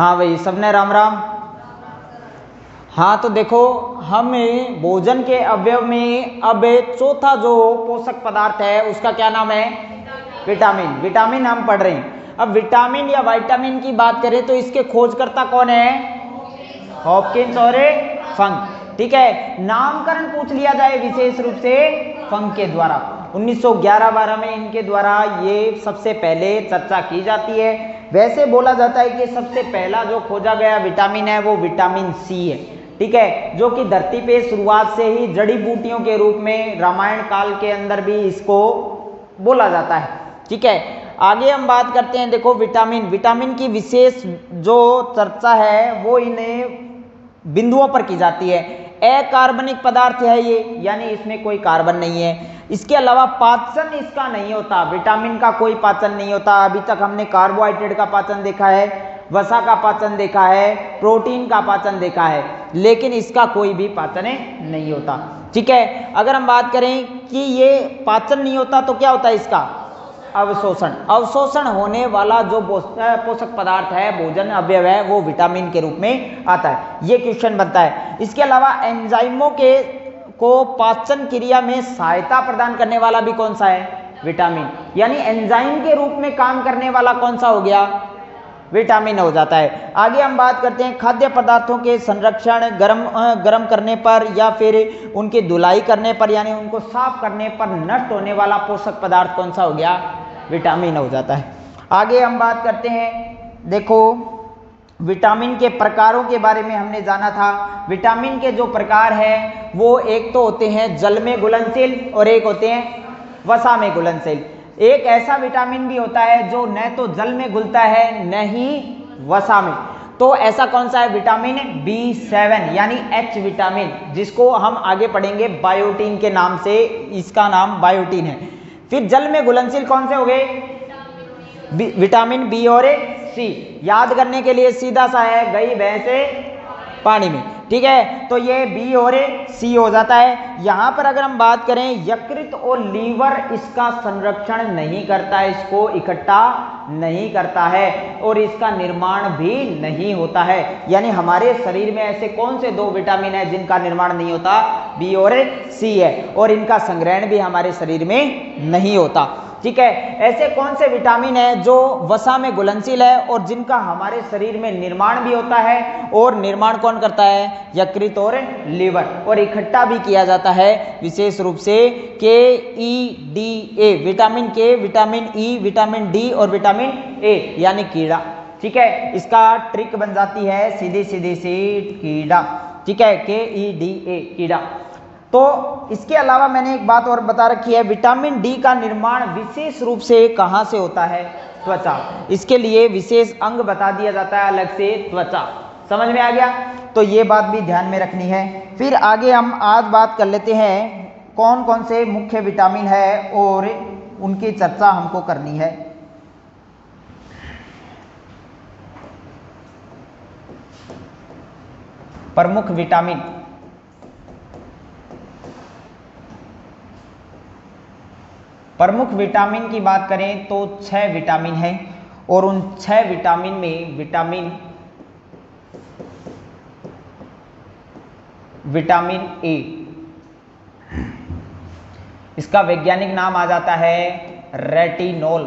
हाँ भाई, सबने राम राम। हाँ तो देखो, हमें भोजन के अवयव में अब चौथा जो पोषक पदार्थ है उसका क्या नाम है? विटामिन। विटामिन हम पढ़ रहे हैं। अब विटामिन या विटामिन की बात करें तो इसके खोजकर्ता कौन है? हॉपकिंस और फंक। ठीक है, नामकरण पूछ लिया जाए विशेष रूप से फंक के द्वारा 1911-12 में इनके द्वारा ये सबसे पहले चर्चा की जाती है। वैसे बोला जाता है कि सबसे पहला जो खोजा गया विटामिन है वो विटामिन सी है। ठीक है, जो कि धरती पे शुरुआत से ही जड़ी बूटियों के रूप में रामायण काल के अंदर भी इसको बोला जाता है। ठीक है, आगे हम बात करते हैं। देखो, विटामिन विटामिन की विशेष जो चर्चा है वो इन्हें बिंदुओं पर की जाती है। अकार्बनिक पदार्थ है ये, यानी इसमें कोई कार्बन नहीं है। इसके अलावा पाचन इसका नहीं होता, विटामिन का कोई पाचन नहीं होता। अभी तक हमने कार्बोहाइड्रेट का पाचन देखा है, वसा का पाचन देखा है, प्रोटीन का पाचन देखा है, लेकिन इसका कोई भी पाचन नहीं होता। ठीक है, अगर हम बात करें कि ये पाचन नहीं होता तो क्या होता है इसका? अवशोषण। अवशोषण होने वाला जो पोषक पदार्थ है, भोजन अवयव है, वो विटामिन के रूप में आता है। ये क्वेश्चन बनता है। इसके अलावा एंजाइमों के को पाचन क्रिया में सहायता प्रदान करने वाला भी कौन सा है? विटामिन। यानी एंजाइम के रूप में काम करने वाला कौन सा हो गया? विटामिन हो जाता है। आगे हम बात करते हैं खाद्य पदार्थों के संरक्षण, गर्म करने पर या फिर उनकी धुलाई करने पर, यानी उनको साफ करने पर नष्ट होने वाला पोषक पदार्थ कौन सा हो गया? विटामिन हो जाता है। आगे हम बात करते हैं। देखो, विटामिन के प्रकारों के बारे में हमने जाना था। विटामिन के जो प्रकार है वो एक तो होते हैं जल में घुलनशील और एक होते हैं वसा में घुलनशील। एक ऐसा विटामिन भी होता है जो न तो जल में घुलता है न ही वसा में। तो ऐसा कौन सा है? विटामिन B7 यानी H विटामिन, जिसको हम आगे पढ़ेंगे बायोटीन के नाम से, इसका नाम बायोटीन है। फिर जल में घुलनशील कौन से हो गए? विटामिन बी और सी। याद करने के लिए सीधा सा है, गई भैंसे पानी में। ठीक है, तो ये बी और सी हो जाता है। यहां पर अगर हम बात करें, यकृत और लीवर इसका संरक्षण नहीं करता है, इसको इकट्ठा नहीं करता है और इसका निर्माण भी नहीं होता है। यानी हमारे शरीर में ऐसे कौन से दो विटामिन है जिनका निर्माण नहीं होता? बी और सी है, और इनका संग्रहण भी हमारे शरीर में नहीं होता। ठीक है, ऐसे कौन से विटामिन है जो वसा में घुलनशील है और जिनका हमारे शरीर में निर्माण भी होता है, और निर्माण कौन करता है? यकृत और लीवर, और इकट्ठा भी किया जाता है विशेष रूप से के ई डी ए, विटामिन के, विटामिन ई, विटामिन डी और विटामिन ए, यानी कीड़ा। ठीक है, इसका ट्रिक बन जाती है सीधी सीधी सी कीड़ा। ठीक है, के ई डी ए, कीड़ा। तो इसके अलावा मैंने एक बात और बता रखी है, विटामिन डी का निर्माण विशेष रूप से कहाँ से होता है? त्वचा। इसके लिए विशेष अंग बता दिया जाता है अलग से, त्वचा। समझ में आ गया? तो ये बात भी ध्यान में रखनी है। फिर आगे हम आज बात कर लेते हैं कौन कौन से मुख्य विटामिन है और उनकी चर्चा हमको करनी है। प्रमुख विटामिन। प्रमुख विटामिन की बात करें तो 6 विटामिन हैं, और उन 6 विटामिन में विटामिन ए, इसका वैज्ञानिक नाम आ जाता है रेटिनोल।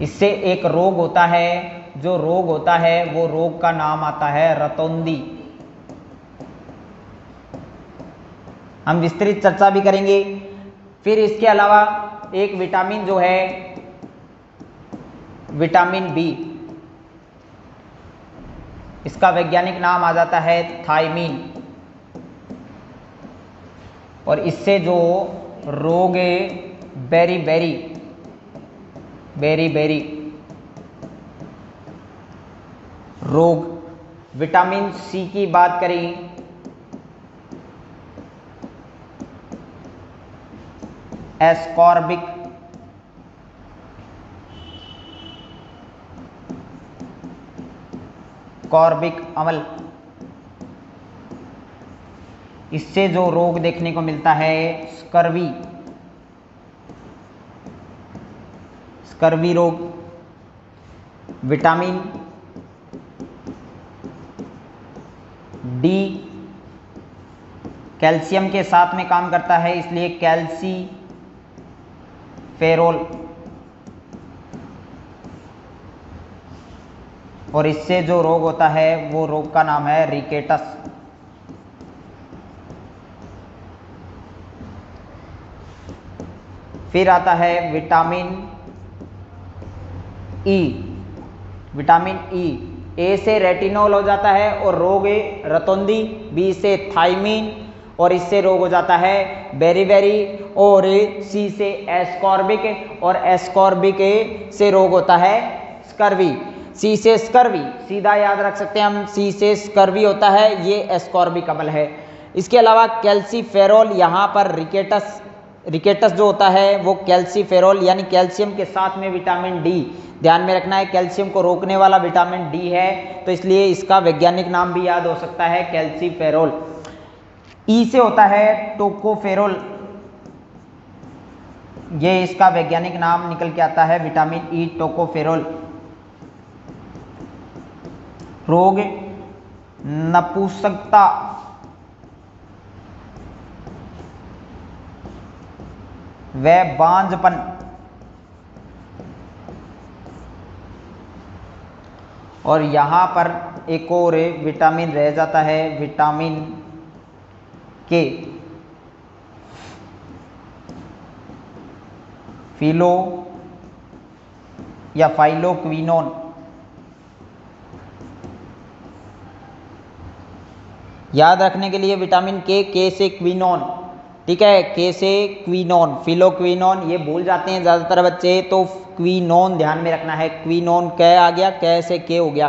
इससे एक रोग होता है, जो रोग होता है वो रोग का नाम आता है रतौंधी। हम विस्तृत चर्चा भी करेंगे। फिर इसके अलावा एक विटामिन जो है विटामिन बी, इसका वैज्ञानिक नाम आ जाता है थायमीन, और इससे जो रोग बेरी रोग। विटामिन सी की बात करें, एस्कॉर्बिक, कॉर्बिक अम्ल, इससे जो रोग देखने को मिलता है स्कर्वी रोग। विटामिन डी कैल्शियम के साथ में काम करता है, इसलिए कैल्सीफेरोल, और इससे जो रोग होता है वो रोग का नाम है रिकेटस। फिर आता है विटामिन ई। विटामिन ई, ए से रेटिनॉल हो जाता है और रोग रतौंधी, बी से थायमीन और इससे रोग हो जाता है बेरीबेरी, और सी से एस्कॉर्बिक और एस्कॉर्बिक से रोग होता है स्कर्वी। सी से स्कर्वी सीधा याद रख सकते हैं हम, सी से स्कर्वी होता है, ये एस्कॉर्बिक अम्ल है। इसके अलावा कैल्सीफेरोल, यहाँ पर रिकेटस जो होता है वो कैल्सीफेरोल यानी कैल्शियम के साथ में विटामिन डी, ध्यान में रखना है कैल्शियम को रोकने वाला विटामिन डी है, तो इसलिए इसका वैज्ञानिक नाम भी याद हो सकता है कैल्सीफेरोल। ई से होता है टोकोफेरोल, ये इसका वैज्ञानिक नाम निकल के आता है विटामिन ई टोकोफेरोल। रोग नपुंसकता, व बांझपन, और यहां पर एक और विटामिन रह जाता है विटामिन के, फिलो या फाइलोक्विनोन। याद रखने के लिए विटामिन के से क्विनोन, ठीक है, के से क्विनोन, फिलोक्विनोन, ये भूल जाते हैं ज़्यादातर बच्चे, तो क्विनोन ध्यान में रखना है, क्विनोन कै आ गया, कै से के हो गया,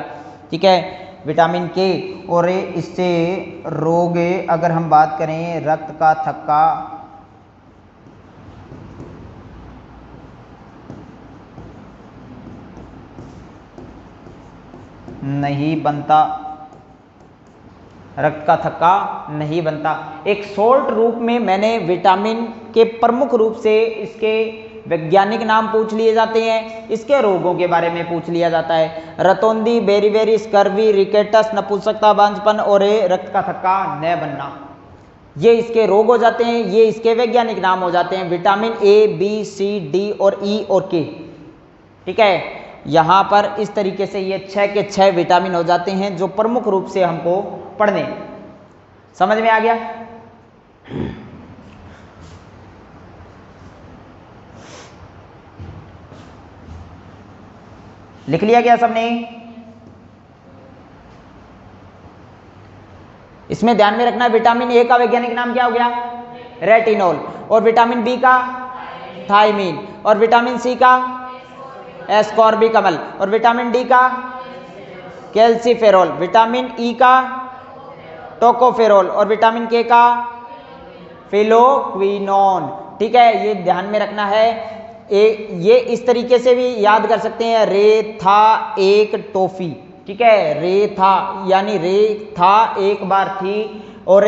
ठीक है, विटामिन के। और इससे रोग अगर हम बात करें रक्त का थक्का, नहीं बनता, रक्त का थक्का नहीं बनता। एक शॉर्ट रूप में मैंने विटामिन के प्रमुख रूप से इसके वैज्ञानिक नाम पूछ लिए जाते हैं, इसके रोगों के बारे में पूछ लिया जाता है, रतौंधी, बेरीबेरी, स्कर्वी, रिकेटस, नपुंसकता, बांझपन और रक्त का थक्का न बनना, ये इसके रोग हो जाते हैं, ये इसके वैज्ञानिक नाम हो जाते हैं, vitamin A, B, C, D और ई और के, ठीक है। यहाँ पर इस तरीके से ये 6 के 6 विटामिन हो जाते हैं जो प्रमुख रूप से हमको पढ़ने। समझ में आ गया? लिख लिया क्या सबने? इसमें ध्यान में रखना, विटामिन ए का वैज्ञानिक नाम क्या हो गया? रेटिनॉल, और विटामिन बी का थायमीन, और विटामिन सी का एस्कॉर्बिक अम्ल, और विटामिन डी का कैल्सीफेरोल, विटामिन ई का टोकोफेरोल और विटामिन के का फिलोक्विनोन, ठीक है, ये ध्यान में रखना है। ये इस तरीके से भी याद कर सकते हैं, रे था एक टॉफी, ठीक है, रे था यानी रे था एक बार थी और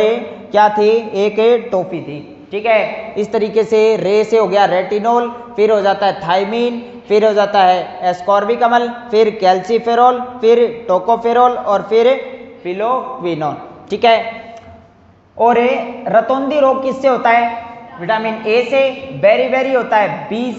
क्या थी? एक टॉफी थी, ठीक है। इस तरीके से रे से हो गया रेटिनॉल, फिर हो जाता है थायमीन, फिर हो जाता है एस्कॉर्बिक अम्ल, फिर कैल्सीफेरोल, फिर टोकोफेरोल और फिर फिलोक्विनोन, ठीक है। और रतौंधी रोग किससे होता है? विटामिन ए से बेरीबेरी होता है, बी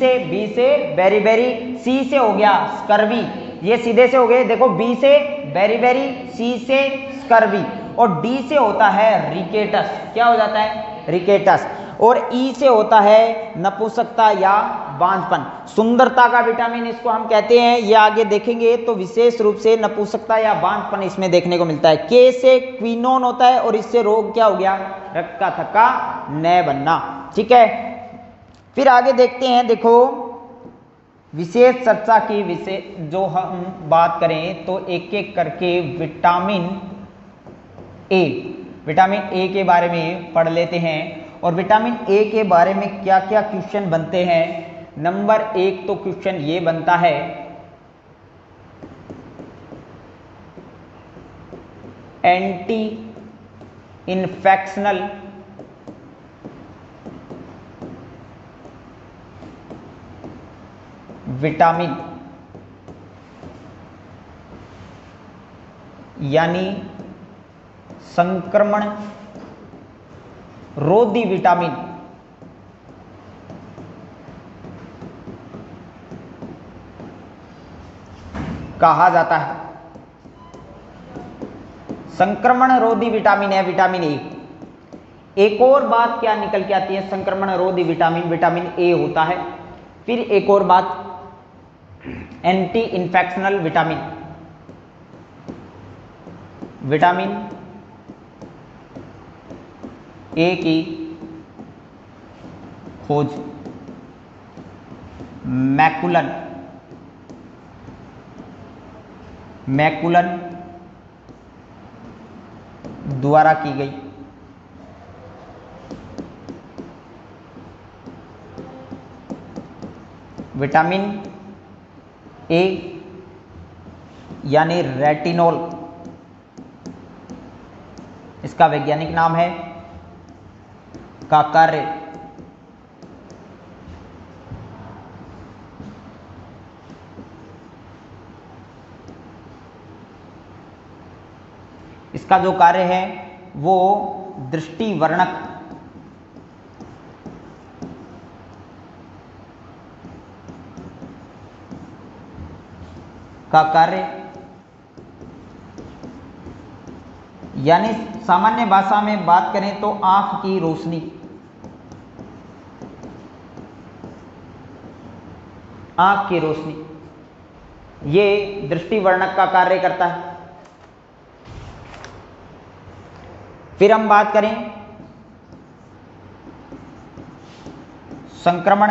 से बेरीबेरी, सी से हो गया स्कर्वी, ये सीधे से हो गए, देखो बी से बेरीबेरी, सी से स्कर्वी, और डी से होता है रिकेटस, क्या हो जाता है? रिकेटस, और ई से होता है नपुंसकता या बांझपन, सुंदरता का विटामिन इसको हम कहते हैं, ये आगे देखेंगे तो विशेष रूप से नपुंसकता या बांझपन इसमें देखने को मिलता है। के से क्विनोन होता है और इससे रोग क्या हो गया? रक्त का थक्का न बनना, ठीक है। फिर आगे देखते हैं, देखो विशेष चर्चा की विषय जो हम बात करें तो एक एक करके विटामिन ए के बारे में पढ़ लेते हैं, और विटामिन ए के बारे में क्या क्या क्वेश्चन बनते हैं। नंबर 1 तो क्वेश्चन ये बनता है, एंटी इन्फेक्शनल विटामिन, यानी संक्रमण रोधी विटामिन कहा जाता है। संक्रमण रोधी विटामिन है विटामिन ए। एक और बात क्या निकल के आती है, संक्रमण रोधी विटामिन विटामिन ए होता है। फिर एक और बात, anti infectional vitamin, vitamin A की खोज मैकुलन द्वारा की गई। विटामिन ए यानी रेटिनॉल, इसका वैज्ञानिक नाम है, का कार्य इसका जो कार्य है वो दृष्टिवर्णक का कार्य, यानी सामान्य भाषा में बात करें तो आंख की रोशनी, आंख की रोशनी, ये दृष्टिवर्णक का कार्य करता है। फिर हम बात करें संक्रमण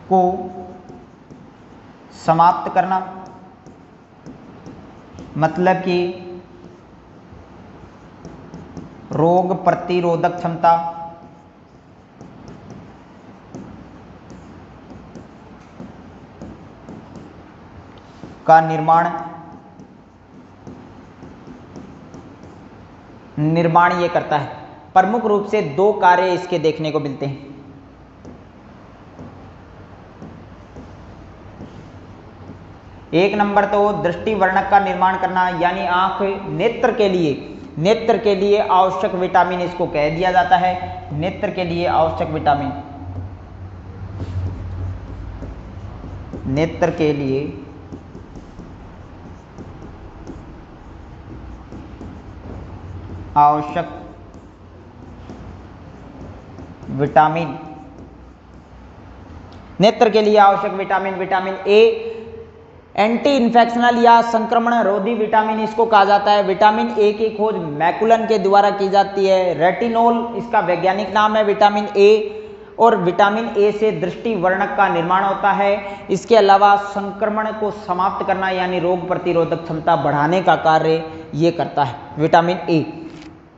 को समाप्त करना, मतलब कि रोग प्रतिरोधक क्षमता का निर्माण ये करता है। प्रमुख रूप से दो कार्य इसके देखने को मिलते हैं। एक नंबर तो दृष्टिवर्णक का निर्माण करना, यानी आंख नेत्र के लिए आवश्यक विटामिन इसको कह दिया जाता है। नेत्र के लिए आवश्यक विटामिन, नेत्र के लिए आवश्यक विटामिन, नेत्र के लिए आवश्यक vitamin vitamin A, anti infectional या संक्रमण रोधी विटामिन इसको कहा जाता है। विटामिन ए की खोज मैकुलन के द्वारा की जाती है। रेटिनॉल इसका वैज्ञानिक नाम है विटामिन ए, और विटामिन ए से दृष्टिवर्णक का निर्माण होता है। इसके अलावा संक्रमण को समाप्त करना यानी रोग प्रतिरोधक क्षमता बढ़ाने का कार्य ये करता है विटामिन ए।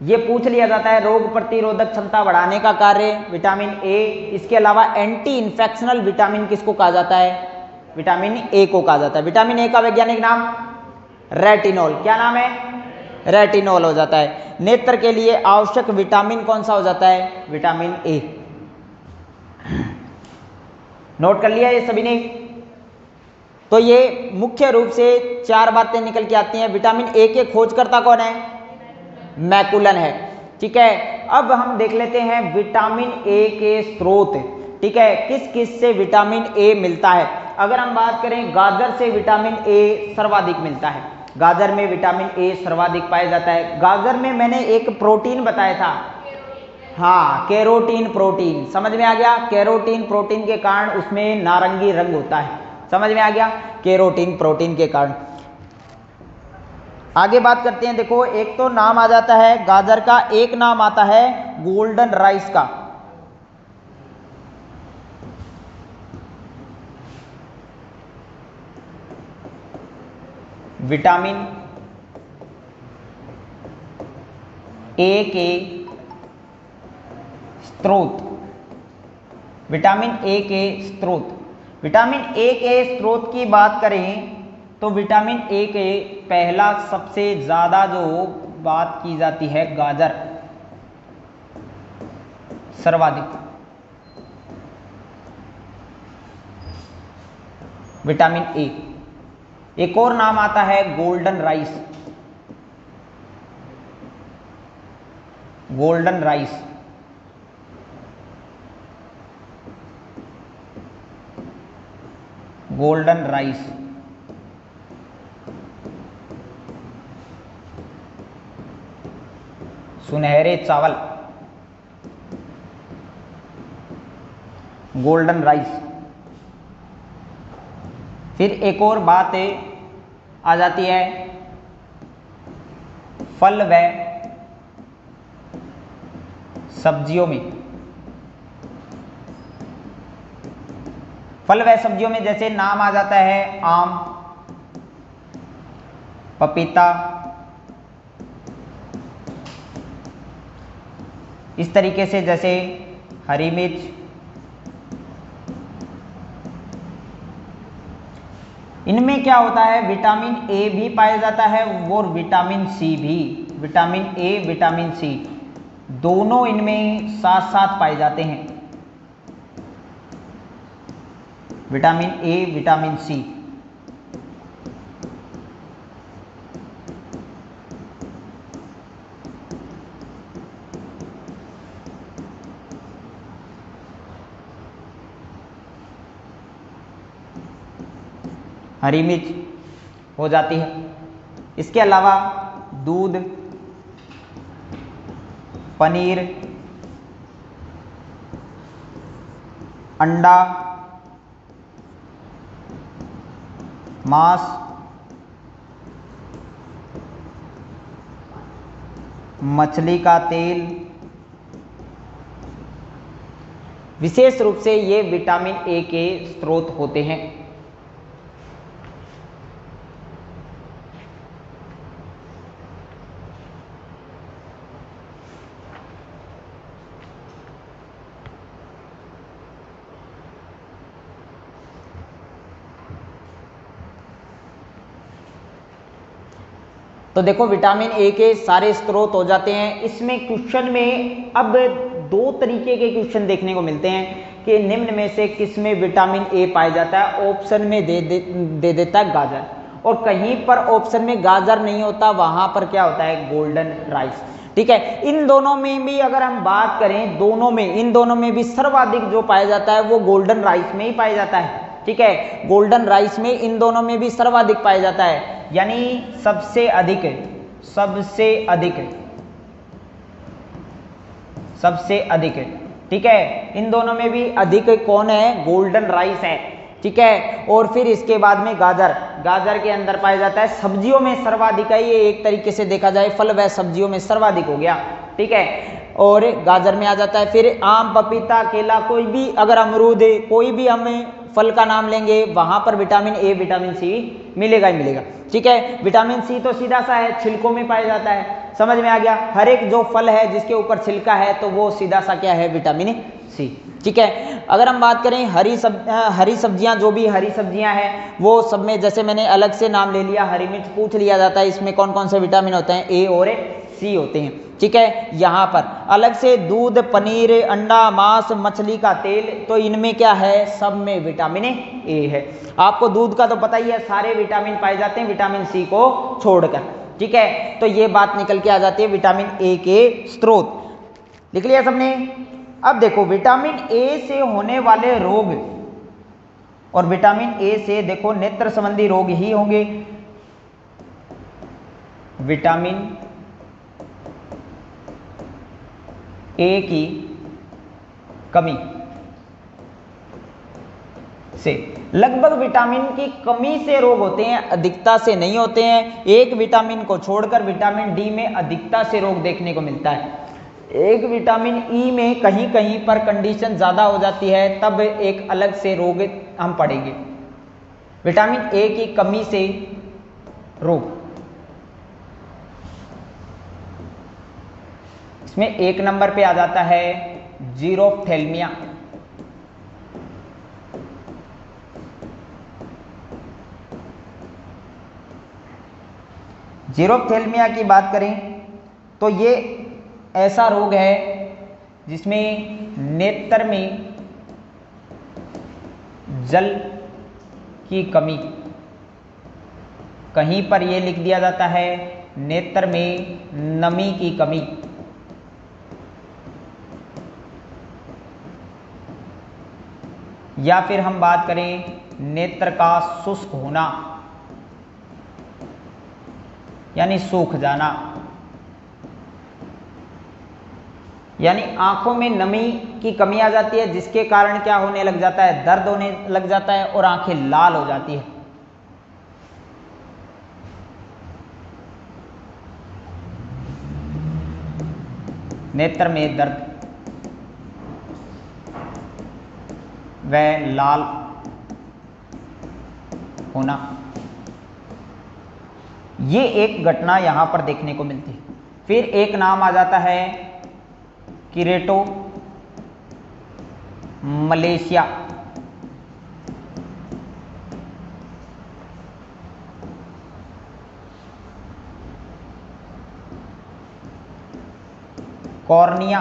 ये पूछ लिया जाता है, रोग प्रतिरोधक क्षमता बढ़ाने का कार्य विटामिन ए। इसके अलावा एंटी इन्फेक्शनल विटामिन किसको कहा जाता है, विटामिन ए को कहा जाता है। विटामिन ए का वैज्ञानिक नाम रेटिनॉल, क्या नाम है, रेटिनॉल हो जाता है। नेत्र के लिए आवश्यक विटामिन कौन सा हो जाता है, विटामिन ए। नोट कर लिया ये सभी ने। तो ये मुख्य रूप से चार बातें निकल के आती हैं। विटामिन ए के खोजकर्ता कौन है, मैकुलन है, ठीक है। अब हम देख लेते हैं विटामिन ए के स्रोत, ठीक है, किस किस से विटामिन ए मिलता है। अगर हम बात करें गाजर से विटामिन ए सर्वाधिक मिलता है, गाजर में विटामिन ए सर्वाधिक पाया जाता है। गाजर में मैंने एक प्रोटीन बताया था, हाँ, कैरोटीन प्रोटीन, समझ में आ गया। कैरोटीन प्रोटीन के कारण उसमें नारंगी रंग होता है, समझ में आ गया, कैरोटीन प्रोटीन के कारण। आगे बात करते हैं, देखो एक तो नाम आ जाता है गाजर का, एक नाम आता है गोल्डन राइस का। विटामिन ए के स्रोत, विटामिन ए के स्रोत, विटामिन ए के स्रोत की बात करें तो विटामिन ए के पहला सबसे ज़्यादा जो बात की जाती है गाजर, सर्वाधिक। Vitamin A. एक और नाम आता है golden rice, golden rice. Golden rice, सुनहरे चावल, गोल्डन राइस। फिर एक और बात आ जाती है फल व सब्जियों में। फल व सब्जियों में जैसे नाम आ जाता है आम, पपीता, इस तरीके से जैसे हरी मिर्च, इनमें क्या होता है विटामिन ए भी पाया जाता है और विटामिन सी भी। विटामिन ए, विटामिन सी दोनों इनमें साथ साथ पाए जाते हैं। विटामिन ए, विटामिन सी। हरी मिर्च हो जाती है। इसके अलावा दूध, पनीर, अंडा, मांस, मछली का तेल, विशेष रूप से ये विटामिन ए के स्रोत होते हैं। तो देखो विटामिन ए के सारे स्रोत हो जाते हैं। इसमें क्वेश्चन में अब दो तरीके के क्वेश्चन देखने को मिलते हैं कि निम्न में से किस में विटामिन ए पाया जाता है। ऑप्शन में दे देता है गाजर, और कहीं पर ऑप्शन में गाजर नहीं होता, वहां पर क्या होता है गोल्डन राइस। ठीक है, इन दोनों में भी अगर हम बात करें, इन दोनों में भी सर्वाधिक जो पाया जाता है वो गोल्डन राइस में ही पाया जाता है। ठीक है, गोल्डन राइस में इन दोनों में भी सर्वाधिक पाया जाता है, यानी सबसे अधिक ठीक है, इन दोनों में भी अधिक कौन है गोल्डन राइस है। ठीक है, और फिर इसके बाद में गाजर के अंदर पाया जाता है। सब्जियों में सर्वाधिक है, ये एक तरीके से देखा जाए फल व सब्जियों में सर्वाधिक हो गया। ठीक है, और गाजर में आ जाता है। फिर आम, पपीता, केला, कोई भी अगर अमरूद, कोई भी हमें फल का नाम लेंगे वहां पर विटामिन ए, विटामिन सी मिलेगा ही मिलेगा। ठीक है, विटामिन सी तो सीधा सा है, छिलकों में पाया जाता है। समझ में आ गया, हर एक जो फल है जिसके ऊपर छिलका है तो वो सीधा सा क्या है विटामिन सी। ठीक है, अगर हम बात करें हरी सब्जियां, जो भी हरी सब्जियां हैं वो सब में जैसे मैंने अलग से नाम ले लिया, हरी मिर्च पूछ लिया जाता है, इसमें कौन कौन से विटामिन होते हैं, ए और सी होते हैं। ठीक है, यहाँ पर अलग से दूध, पनीर, अंडा, मांस, मछली का तेल, तो इनमें क्या है सब में विटामिन ए है। आपको दूध का तो पता ही है, सारे विटामिन पाए जाते हैं विटामिन सी को छोड़कर। ठीक है, तो ये बात निकल के आ जाती है विटामिन ए के स्रोत। लिख लिया सबने। अब देखो विटामिन ए से होने वाले रोग, और विटामिन ए से देखो नेत्र संबंधी रोग ही होंगे। विटामिन ए की कमी से लगभग विटामिन की कमी से रोग होते हैं, अधिकता से नहीं होते हैं। एक विटामिन को छोड़कर विटामिन डी में अधिकता से रोग देखने को मिलता है। एक विटामिन ई में कहीं कहीं पर कंडीशन ज्यादा हो जाती है, तब एक अलग से रोग हम पढ़ेंगे। विटामिन ए की कमी से रोग, इसमें एक नंबर पे आ जाता है जीरोफ्थेल्मिया। जीरोफ्थेल्मिया की बात करें तो ये ऐसा रोग है जिसमें नेत्र में जल की कमी, कहीं पर यह लिख दिया जाता है नेत्र में नमी की कमी। या फिर हम बात करें नेत्र का शुष्क होना, यानी सूख जाना, यानी आंखों में नमी की कमी आ जाती है, जिसके कारण क्या होने लग जाता है, दर्द होने लग जाता है और आंखें लाल हो जाती है। नेत्र में दर्द व लाल होना, ये एक घटना यहां पर देखने को मिलती है। फिर एक नाम आ जाता है किरेटो मलेशिया। कॉर्निया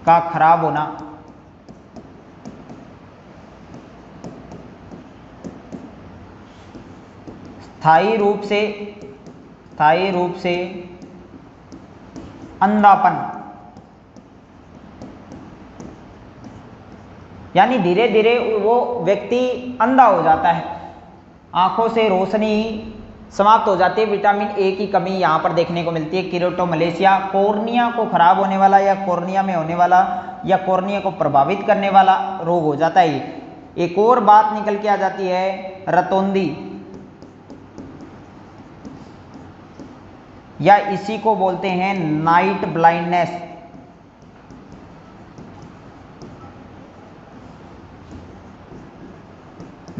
का खराब होना, स्थायी रूप से अंधापन, यानी धीरे धीरे वो व्यक्ति अंधा हो जाता है, आंखों से रोशनी समाप्त हो जाती है। विटामिन ए की कमी यहां पर देखने को मिलती है। किरेटो मलेशिया कॉर्निया को खराब होने वाला या कॉर्निया में होने वाला या कॉर्निया को प्रभावित करने वाला रोग हो जाता है। एक और बात निकल के आ जाती है रतौंधी, या इसी को बोलते हैं नाइट ब्लाइंडनेस।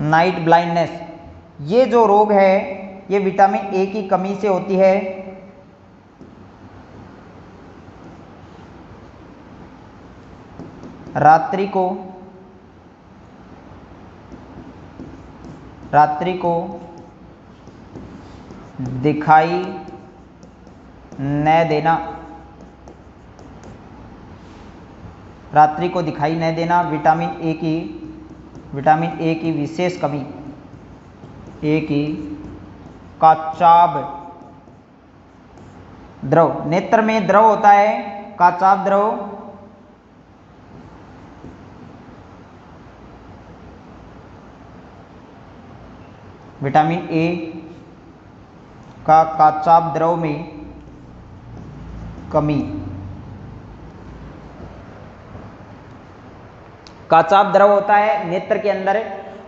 नाइट ब्लाइंडनेस, ये जो रोग है ये विटामिन ए की कमी से होती है। रात्रि को दिखाई न देना, रात्रि को दिखाई न देना, विटामिन ए की विशेष कमी, ए की काचाभ द्रव, नेत्र में द्रव होता है काचाभ द्रव, विटामिन ए का काचाभ द्रव में कमी। काचाभ द्रव होता है नेत्र के अंदर,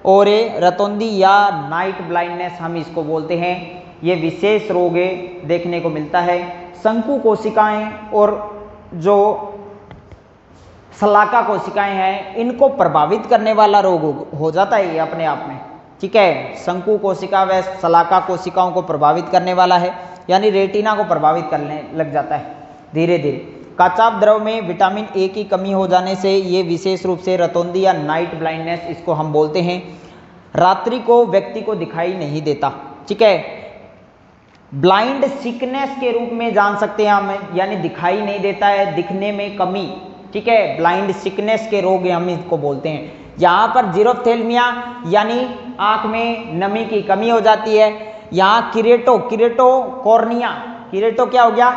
और ये रतौंधी या नाइट ब्लाइंडनेस हम इसको बोलते हैं। ये विशेष रोग देखने को मिलता है। शंकु कोशिकाएं और जो शलाका कोशिकाएं हैं इनको प्रभावित करने वाला रोग हो जाता है ये अपने आप में, ठीक है। शंकु कोशिका व शलाका कोशिकाओं को प्रभावित करने वाला है, यानी रेटिना को प्रभावित करने लग जाता है धीरे धीरे। काचाभ द्रव में विटामिन ए की कमी हो जाने से ये विशेष रूप से रतौंधी या नाइट ब्लाइंडनेस इसको हम बोलते हैं। रात्रि को व्यक्ति को दिखाई नहीं देता, ठीक है। ब्लाइंड सिकनेस के रूप में जान सकते हैं हम, यानी दिखाई नहीं देता है, दिखने में कमी, ठीक है। ब्लाइंड सिकनेस के रोग हम इसको बोलते हैं। यहाँ पर जीरोफ्थेल्मिया यानी आंख में नमी की कमी हो जाती है। यहाँ किरेटो कॉर्निया, किरेटो क्या हो गया,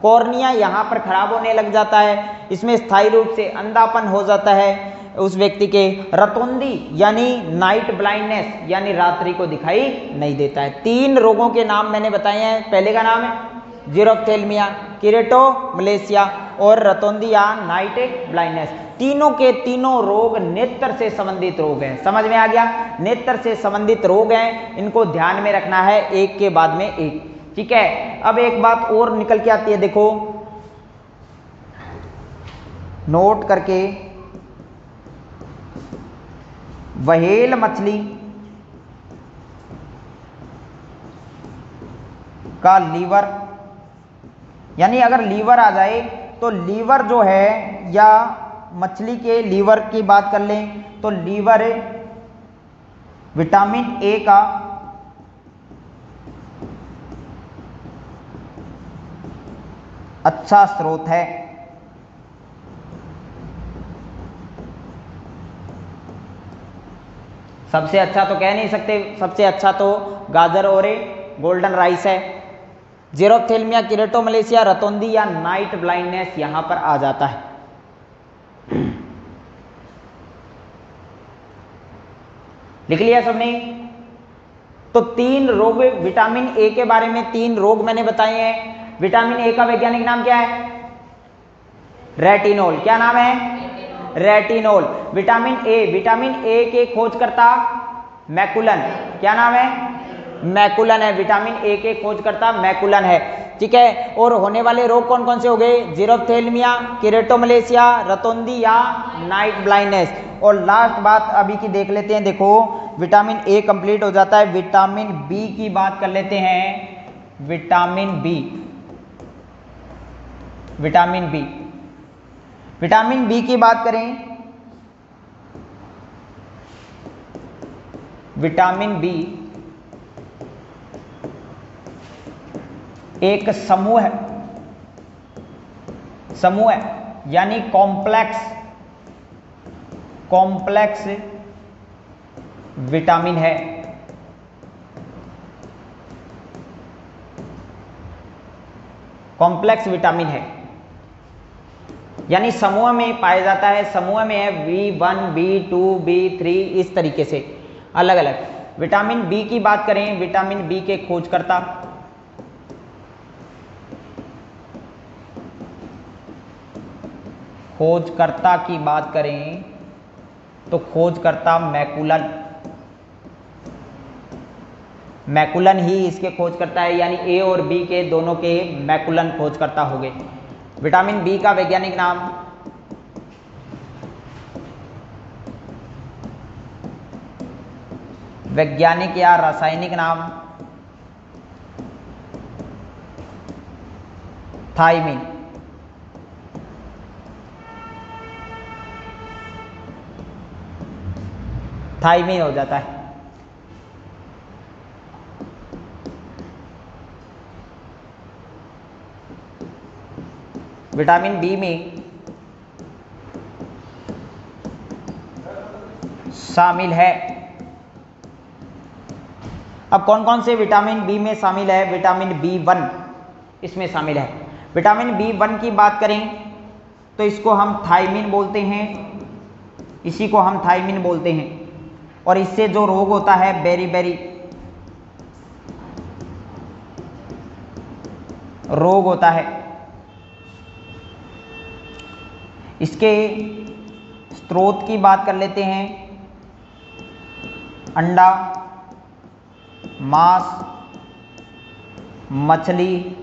कॉर्निया यहाँ पर खराब होने लग जाता है, इसमें स्थायी रूप से अंधापन हो जाता है उस व्यक्ति के। रतौंधी यानी नाइट ब्लाइंडनेस, यानी रात्रि को दिखाई नहीं देता है। 3 रोगों के नाम मैंने बताए हैं। पहले का नाम है जीरोफ्थेल्मिया, किरेटो मलेशिया और रतौंधी या नाइट ब्लाइंडनेस। तीनों के तीनों रोग नेत्र से संबंधित रोग हैं। समझ में आ गया, नेत्र से संबंधित रोग हैं, इनको ध्यान में रखना है एक के बाद में एक, ठीक है। अब एक बात और निकल के आती है, देखो नोट करके, व्हेल मछली का लीवर, यानी अगर लीवर आ जाए तो लीवर जो है, या मछली के लीवर की बात कर लें तो लीवर विटामिन ए का अच्छा स्रोत है। सबसे अच्छा तो कह नहीं सकते, सबसे अच्छा तो गाजर और गोल्डन राइस है। जेरोप्थेल्मिया, कीरेटोमलेशिया, रतौंधी या नाइट ब्लाइंडनेस यहां पर आ जाता है। लिख लिया सबने? तो 3 रोग, विटामिन ए के बारे में 3 रोग मैंने बताए हैं। विटामिन ए का वैज्ञानिक नाम क्या है? रेटिनोल। क्या नाम है? रेटिनोल। विटामिन ए के खोजकर्ता मैकुलन। क्या नाम है? मैकुलन है। विटामिन ए के खोजकर्ता मैकुलन है। ठीक है। और होने वाले रोग कौन कौन से हो गए? जेरोप्थेल्मिया, कीरेटोमलेशिया, रतौंधी या नाइट ब्लाइंडनेस। और लास्ट बात अभी की देख लेते हैं। देखो विटामिन ए कंप्लीट हो जाता है, विटामिन बी की बात कर लेते हैं। Vitamin B, vitamin B, vitamin B की बात करें, विटामिन बी एक समूह है, समूह है यानी कॉम्प्लेक्स, कॉम्प्लेक्स विटामिन है। कॉम्प्लेक्स विटामिन है यानी समूह में पाया जाता है। समूह में है B1, B2, B3 इस तरीके से अलग अलग। विटामिन बी की बात करें, विटामिन बी के खोजकर्ता की बात करें तो खोजकर्ता मैकुलन, मैकुलन ही इसके खोजकर्ता है, यानी ए और बी के दोनों के मैकुलन खोजकर्ता हो गए। विटामिन बी का वैज्ञानिक नाम वैज्ञानिक या रासायनिक नाम थायमिन। थायमिन हो जाता है। विटामिन बी में शामिल है। अब कौन कौन से विटामिन बी में शामिल है? विटामिन B1 इसमें शामिल है। विटामिन B1 की बात करें तो इसको हम थायमिन बोलते हैं, इसी को हम थायमिन बोलते हैं। और इससे जो रोग होता है बेरी रोग होता है। इसके स्रोत की बात कर लेते हैं। अंडा, मांस, मछली,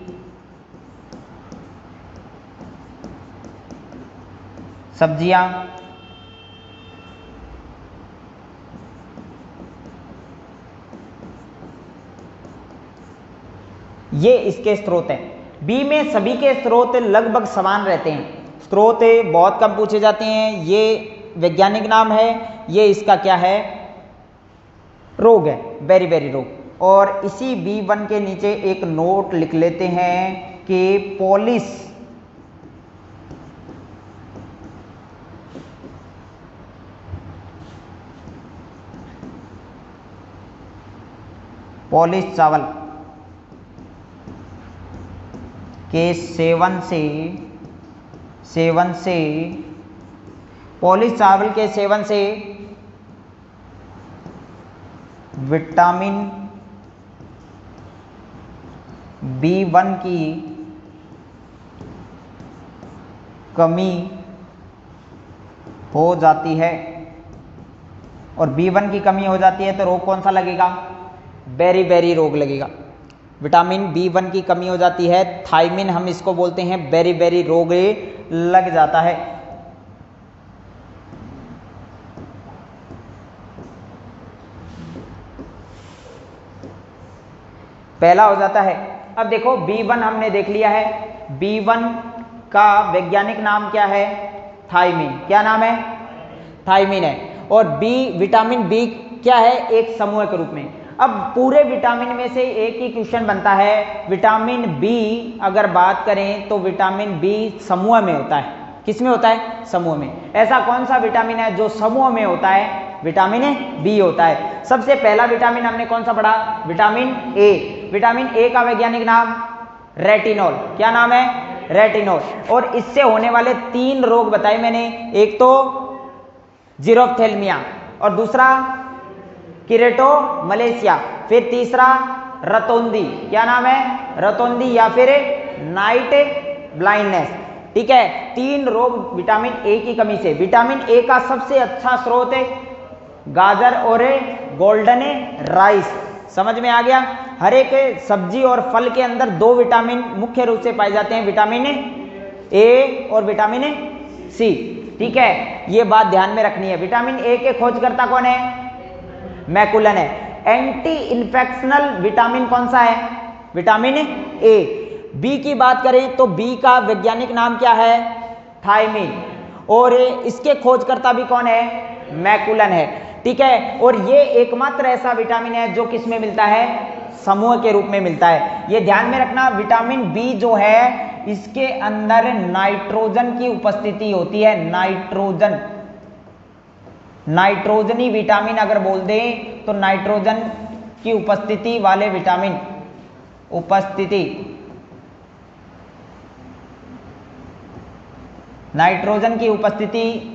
सब्जियां, ये इसके स्रोत हैं। बी में सभी के स्रोत लगभग समान रहते हैं, स्रोत बहुत कम पूछे जाते हैं। ये वैज्ञानिक नाम है, ये इसका क्या है? रोग है, बेरी रोग। और इसी B1 के नीचे एक नोट लिख लेते हैं कि पॉलिश चावल के सेवन से पॉलिश चावल के सेवन से विटामिन B1 की कमी हो जाती है। और B1 की कमी हो जाती है तो रोग कौन सा लगेगा? बेरी रोग लगेगा। विटामिन B1 की कमी हो जाती है, थायमिन हम इसको बोलते हैं, बेरी रोग लग जाता है। पहला हो जाता है। अब देखो B1 हमने देख लिया है। B1 का वैज्ञानिक नाम क्या है? थायमिन। क्या नाम है? थायमिन है। और विटामिन बी क्या है? एक समूह के रूप में। अब पूरे विटामिन में से एक ही क्वेश्चन बनता है। विटामिन बी अगर बात करें तो विटामिन बी समूह में होता है। किस में होता है? समूह में। ऐसा कौन सा विटामिन है जो समूह में होता है? विटामिन बी होता है। सबसे पहला विटामिन हमने कौन सा पढ़ा? Vitamin A. विटामिन ए का वैज्ञानिक नाम रेटिनॉल। क्या नाम है? रेटिनॉल। और इससे होने वाले 3 रोग बताए मैंने, एक तो जीरोफ्थेल्मिया, और दूसरा किरेटोमलेशिया, फिर तीसरा रतौंधी। क्या नाम है? रतौंधी या फिर नाइट ब्लाइंडनेस। ठीक है, 3 रोग विटामिन ए की कमी से। विटामिन ए का सबसे अच्छा स्रोत है गाजर और गोल्डन राइस। समझ में आ गया? हर एक सब्जी और फल के अंदर 2 विटामिन मुख्य रूप से पाए जाते हैं, विटामिन ए और विटामिन सी। ठीक है, ये बात ध्यान में रखनी है। विटामिन ए के खोजकर्ता कौन है? मैकुलन है। एंटी इन्फेक्शनल विटामिन कौन सा है? Vitamin A. बी की बात करें तो बी का वैज्ञानिक नाम क्या है? थायमिन। और इसके खोजकर्ता भी कौन है? मैकुलन है। ठीक है, और ये एकमात्र ऐसा विटामिन है जो किस में मिलता है? समूह के रूप में मिलता है। ये ध्यान में रखना, विटामिन बी जो है इसके अंदर नाइट्रोजन की उपस्थिति होती है। नाइट्रोजन, नाइट्रोजनी विटामिन अगर बोल दें तो नाइट्रोजन की उपस्थिति वाले विटामिन, उपस्थिति, नाइट्रोजन की उपस्थिति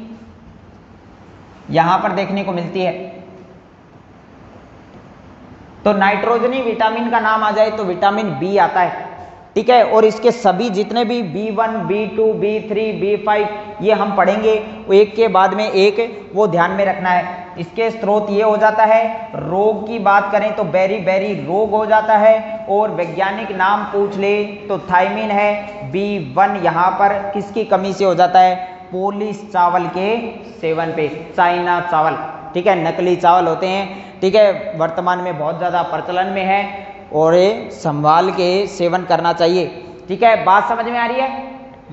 यहां पर देखने को मिलती है। तो नाइट्रोजनी विटामिन का नाम आ जाए तो विटामिन बी आता है। ठीक है, और इसके सभी जितने भी B1, B2, B3, B5 ये हम पढ़ेंगे एक के बाद में एक, वो ध्यान में रखना है। इसके स्रोत ये हो जाता है। रोग की बात करें तो बेरी बेरी रोग हो जाता है, और वैज्ञानिक नाम पूछ ले तो थायमिन है। B1 यहाँ पर किसकी कमी से हो जाता है? पोलिश चावल के सेवन पे, चाइना चावल। ठीक है, नकली चावल होते हैं। ठीक है, वर्तमान में बहुत ज़्यादा प्रचलन में है और ये संभाल के सेवन करना चाहिए। ठीक है, बात समझ में आ रही है?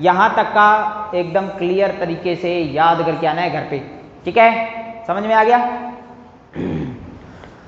यहाँ तक का एकदम क्लियर तरीके से याद करके आना है घर पे। ठीक है, समझ में आ गया?